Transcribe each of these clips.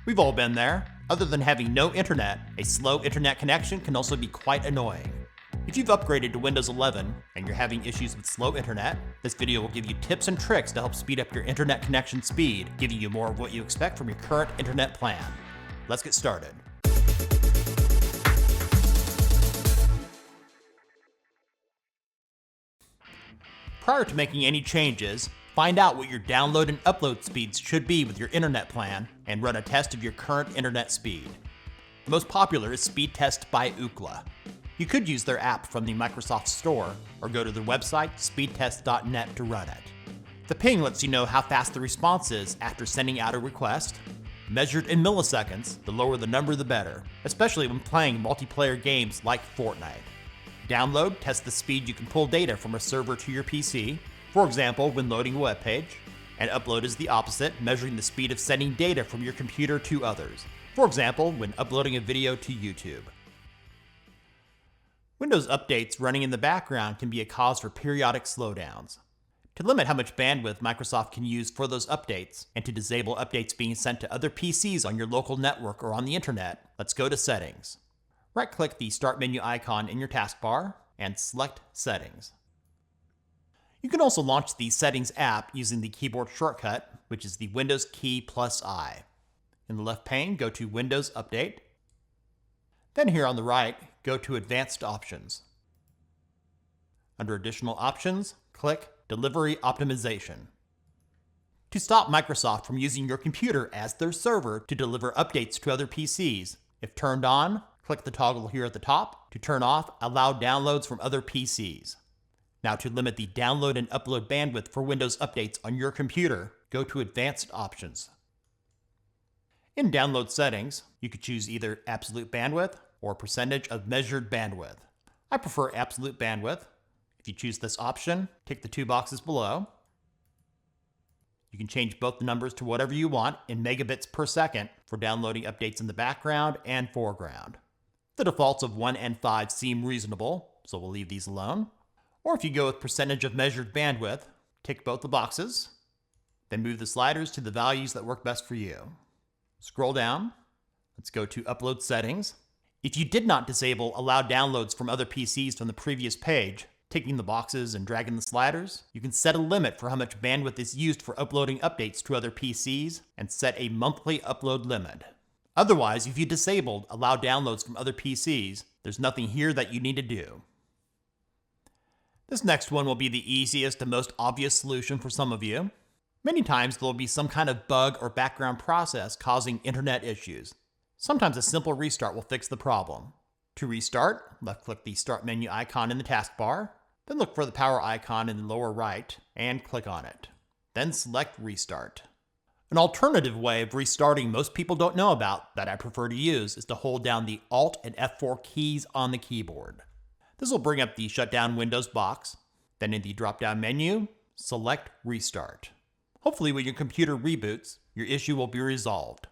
We've all been there. Other than having no internet, a slow internet connection can also be quite annoying. If you've upgraded to Windows 11 and you're having issues with slow internet, this video will give you tips and tricks to help speed up your internet connection speed, giving you more of what you expect from your current internet plan. Let's get started. Prior to making any changes, find out what your download and upload speeds should be with your internet plan and run a test of your current internet speed. The most popular is Speedtest by Ookla. You could use their app from the Microsoft Store or go to their website, speedtest.net, to run it. The ping lets you know how fast the response is after sending out a request. Measured in milliseconds, the lower the number the better, especially when playing multiplayer games like Fortnite. Download tests the speed you can pull data from a server to your PC, for example when loading a web page, and upload is the opposite, measuring the speed of sending data from your computer to others, for example when uploading a video to YouTube. Windows updates running in the background can be a cause for periodic slowdowns. To limit how much bandwidth Microsoft can use for those updates, and to disable updates being sent to other PCs on your local network or on the internet, let's go to Settings. Right-click the Start menu icon in your taskbar and select Settings. You can also launch the Settings app using the keyboard shortcut, which is the Windows key plus I. In the left pane, go to Windows Update. Then here on the right, go to Advanced Options. Under Additional Options, click Delivery Optimization. To stop Microsoft from using your computer as their server to deliver updates to other PCs, if turned on, click the toggle here at the top. To turn off, allow downloads from other PCs. Now to limit the download and upload bandwidth for Windows updates on your computer, go to Advanced Options. In Download Settings, you could choose either Absolute Bandwidth or Percentage of Measured Bandwidth. I prefer Absolute Bandwidth. If you choose this option, tick the two boxes below. You can change both the numbers to whatever you want in megabits per second for downloading updates in the background and foreground. The defaults of 1 and 5 seem reasonable, so we'll leave these alone. Or if you go with percentage of measured bandwidth, tick both the boxes, then move the sliders to the values that work best for you. Scroll down. Let's go to Upload Settings. If you did not disable Allow Downloads from other PCs from the previous page, ticking the boxes and dragging the sliders, you can set a limit for how much bandwidth is used for uploading updates to other PCs and set a monthly upload limit. Otherwise, if you disabled Allow Downloads from other PCs, there's nothing here that you need to do. This next one will be the easiest and most obvious solution for some of you. Many times there will be some kind of bug or background process causing internet issues. Sometimes a simple restart will fix the problem. To restart, left-click the Start menu icon in the taskbar, then look for the power icon in the lower right and click on it. Then select Restart. An alternative way of restarting most people don't know about that I prefer to use is to hold down the Alt and F4 keys on the keyboard. This will bring up the Shutdown Windows box. Then in the drop-down menu, select Restart. Hopefully when your computer reboots, your issue will be resolved.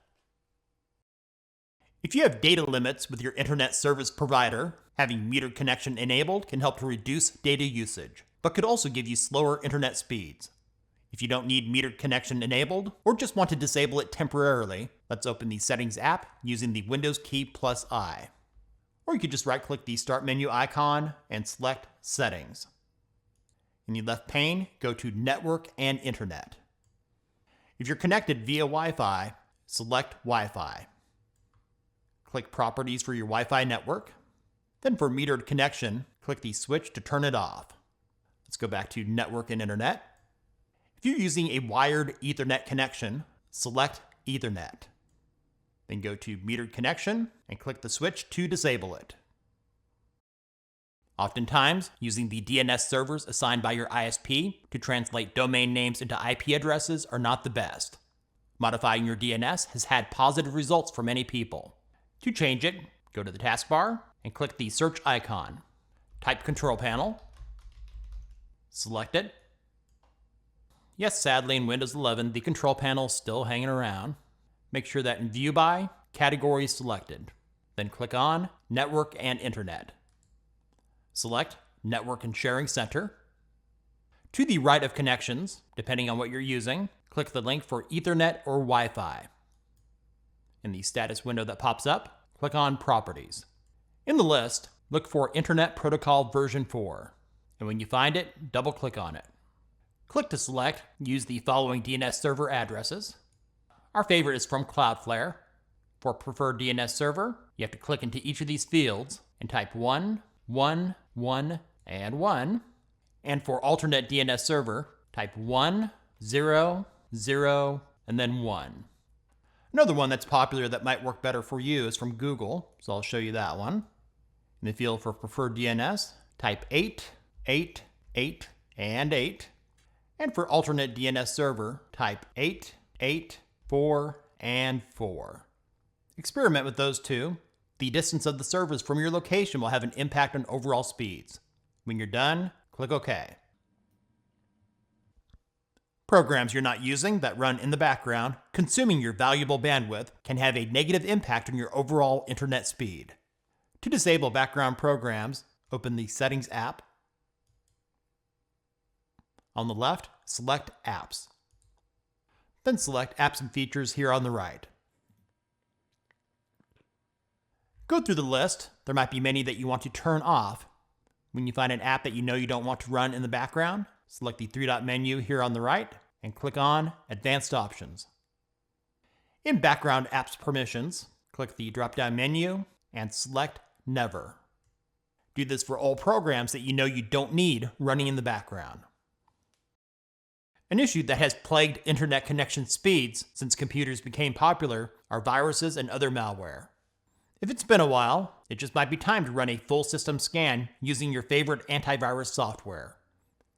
If you have data limits with your internet service provider, having metered connection enabled can help to reduce data usage, but could also give you slower internet speeds. If you don't need metered connection enabled, or just want to disable it temporarily, let's open the Settings app using the Windows key plus I. Or you could just right-click the Start menu icon and select Settings. In the left pane, go to Network and Internet. If you're connected via Wi-Fi, select Wi-Fi. Click Properties for your Wi-Fi network. Then for metered connection, click the switch to turn it off. Let's go back to Network and Internet. If you're using a wired Ethernet connection, select Ethernet. Then go to Metered Connection and click the switch to disable it. Oftentimes, using the DNS servers assigned by your ISP to translate domain names into IP addresses are not the best. Modifying your DNS has had positive results for many people. To change it, go to the taskbar and click the search icon. Type Control Panel, select it. Yes, sadly in Windows 11, the control panel is still hanging around. Make sure that in View By, Category is selected. Then click on Network and Internet. Select Network and Sharing Center. To the right of Connections, depending on what you're using, click the link for Ethernet or Wi-Fi. In the status window that pops up, click on Properties. In the list, look for Internet Protocol version 4, and when you find it, double-click on it. Click to select, use the following DNS server addresses. Our favorite is from Cloudflare. For preferred DNS server, you have to click into each of these fields and type 1, 1, 1, and 1. And for alternate DNS server, type 1, 0, 0, and then 1. Another one that's popular that might work better for you is from Google, so I'll show you that one. In the field for preferred DNS, type 8, 8, 8, and 8. And for alternate DNS server, type 8, 8, 4, and 4. Experiment with those two. The distance of the servers from your location will have an impact on overall speeds. When you're done, click OK. Programs you're not using that run in the background, consuming your valuable bandwidth, can have a negative impact on your overall internet speed. To disable background programs, open the Settings app. On the left, select Apps. Then select Apps and Features here on the right. Go through the list. There might be many that you want to turn off. When you find an app that you know you don't want to run in the background, select the three-dot menu here on the right and click on Advanced Options. In Background Apps Permissions, click the drop-down menu and select Never. Do this for all programs that you know you don't need running in the background. An issue that has plagued internet connection speeds since computers became popular are viruses and other malware. If it's been a while, it just might be time to run a full system scan using your favorite antivirus software.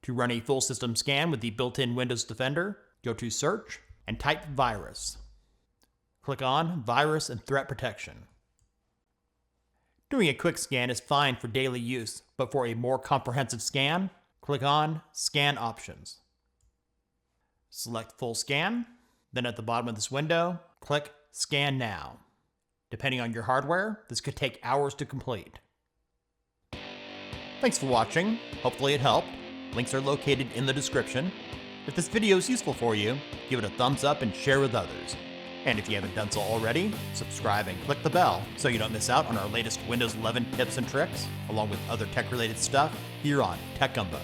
To run a full system scan with the built-in Windows Defender, go to Search and type Virus. Click on Virus and Threat Protection. Doing a quick scan is fine for daily use, but for a more comprehensive scan, click on Scan Options. Select Full Scan, then at the bottom of this window, click Scan Now. Depending on your hardware, this could take hours to complete. Thanks for watching. Hopefully it helped. Links are located in the description. If this video is useful for you, give it a thumbs up and share with others. And if you haven't done so already, subscribe and click the bell so you don't miss out on our latest Windows 11 tips and tricks, along with other tech-related stuff here on Tech Gumbo.